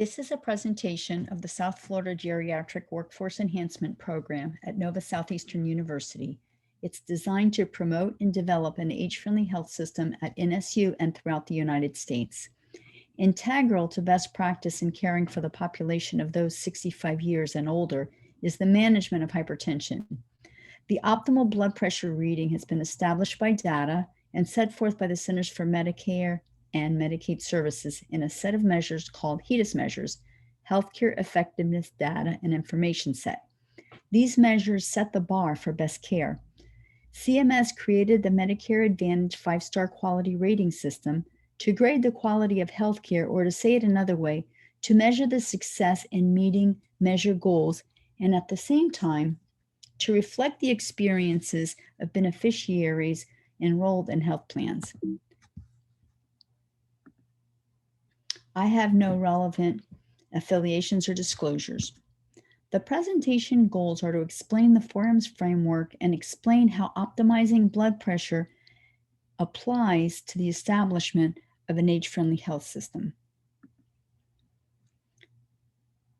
This is a presentation of the South Florida Geriatric Workforce Enhancement Program at Nova Southeastern University. It's designed to promote and develop an age-friendly health system at NSU and throughout the United States. Integral to best practice in caring for the population of those 65 years and older is the management of hypertension. The optimal blood pressure reading has been established by data and set forth by the Centers for Medicare and Medicaid Services in a set of measures called HEDIS measures, Healthcare Effectiveness Data and Information Set. These measures set the bar for best care. CMS created the Medicare Advantage 5-star quality rating system to grade the quality of healthcare, or to say it another way, to measure the success in meeting measured goals, and at the same time, to reflect the experiences of beneficiaries enrolled in health plans. I have no relevant affiliations or disclosures. The presentation goals are to explain the 4Ms framework and explain how optimizing blood pressure applies to the establishment of an age-friendly health system.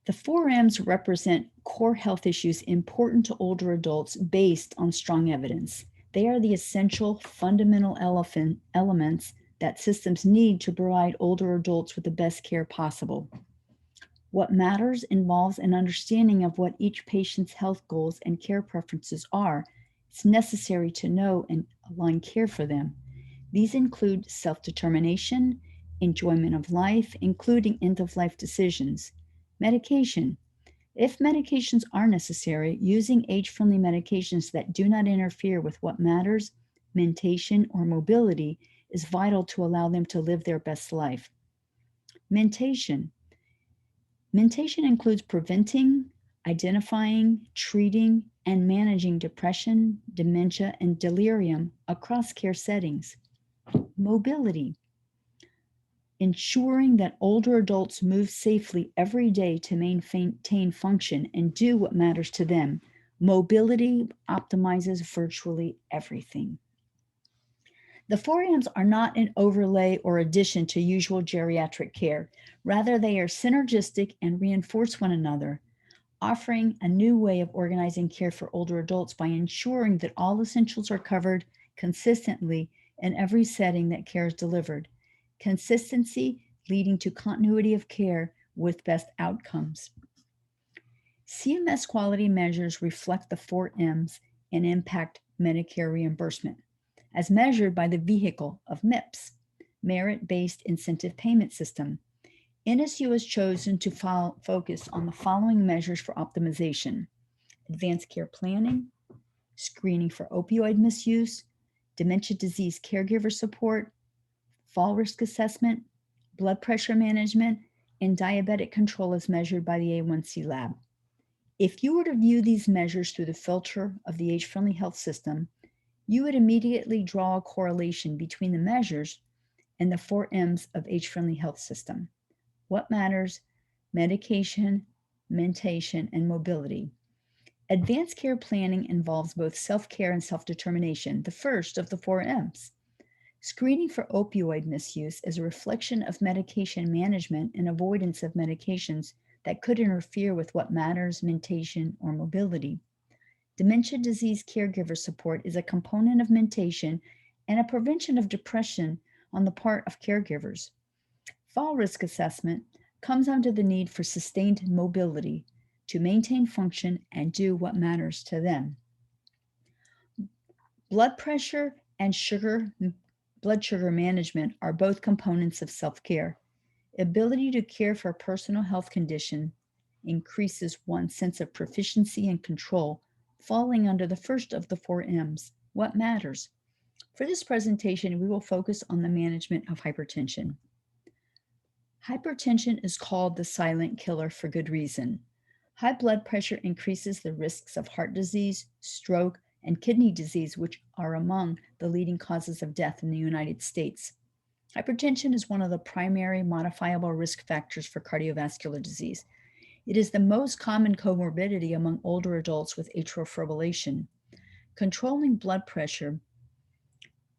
The 4Ms represent core health issues important to older adults based on strong evidence. They are the essential fundamental elements that systems need to provide older adults with the best care possible. What matters involves an understanding of what each patient's health goals and care preferences are. It's necessary to know and align care for them. These include self-determination, enjoyment of life, including end-of-life decisions. Medication. If medications are necessary, using age-friendly medications that do not interfere with what matters, mentation, or mobility, is vital to allow them to live their best life. Mentation. Mentation includes preventing, identifying, treating, and managing depression, dementia, and delirium across care settings. Mobility. Ensuring that older adults move safely every day to maintain function and do what matters to them. Mobility optimizes virtually everything. The 4Ms are not an overlay or addition to usual geriatric care. Rather, they are synergistic and reinforce one another, offering a new way of organizing care for older adults by ensuring that all essentials are covered consistently in every setting that care is delivered. Consistency leading to continuity of care with best outcomes. CMS quality measures reflect the 4Ms and impact Medicare reimbursement, as measured by the vehicle of MIPS, Merit-Based Incentive Payment System. NSU has chosen to focus on the following measures for optimization: advanced care planning, screening for opioid misuse, dementia disease caregiver support, fall risk assessment, blood pressure management, and diabetic control as measured by the A1C lab. If you were to view these measures through the filter of the age-friendly health system, you would immediately draw a correlation between the measures and the 4Ms of age-friendly health system. What matters? Medication, mentation, and mobility. Advanced care planning involves both self-care and self-determination, the first of the 4Ms. Screening for opioid misuse is a reflection of medication management and avoidance of medications that could interfere with what matters, mentation, or mobility. Dementia disease caregiver support is a component of mentation and a prevention of depression on the part of caregivers. Fall risk assessment comes under the need for sustained mobility to maintain function and do what matters to them. Blood pressure and blood sugar management are both components of self-care. Ability to care for a personal health condition increases one's sense of proficiency and control, falling under the first of the 4Ms, what matters. For this presentation, we will focus on the management of hypertension. Hypertension is called the silent killer for good reason. High blood pressure increases the risks of heart disease, stroke, and kidney disease, which are among the leading causes of death in the United States. Hypertension is one of the primary modifiable risk factors for cardiovascular disease. It is the most common comorbidity among older adults with atrial fibrillation. Controlling blood pressure,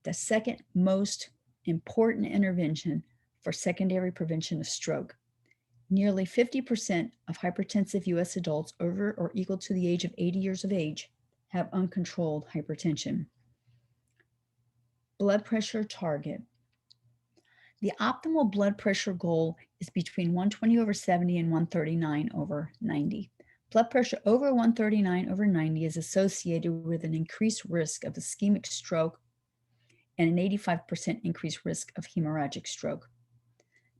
the second most important intervention for secondary prevention of stroke. Nearly 50% of hypertensive U.S. adults over or equal to the age of 80 years of age have uncontrolled hypertension. Blood pressure target. The optimal blood pressure goal is between 120/70 and 139/90. Blood pressure over 139/90 is associated with an increased risk of ischemic stroke and an 85% increased risk of hemorrhagic stroke.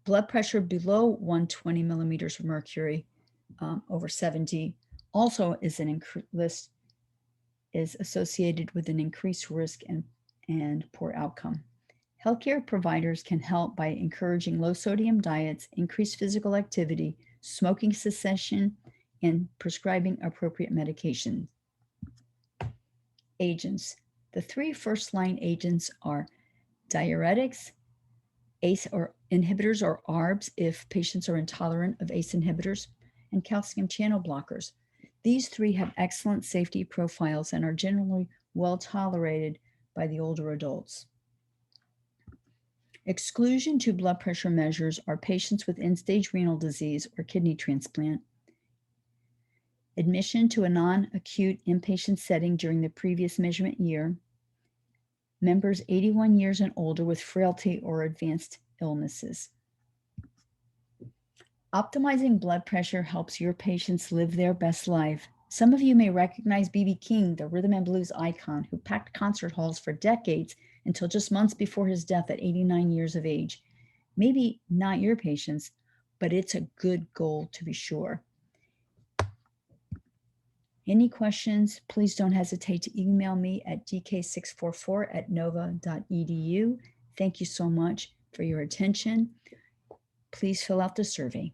Blood pressure below 120 millimeters of mercury over 70 also is associated with an increased risk and poor outcome. Healthcare providers can help by encouraging low sodium diets, increased physical activity, smoking cessation, and prescribing appropriate medications. Agents. The three first-line agents are diuretics, ACE or inhibitors or ARBs if patients are intolerant of ACE inhibitors, and calcium channel blockers. These three have excellent safety profiles and are generally well tolerated by the older adults. Exclusion to blood pressure measures are patients with end-stage renal disease or kidney transplant, admission to a non-acute inpatient setting during the previous measurement year, members 81 years and older with frailty or advanced illnesses. Optimizing blood pressure helps your patients live their best life. Some of you may recognize B.B. King, the rhythm and blues icon, who packed concert halls for decades until just months before his death at 89 years of age. Maybe not your patients, but it's a good goal to be sure. Any questions, please don't hesitate to email me at dk644@nova.edu. Thank you so much for your attention. Please fill out the survey.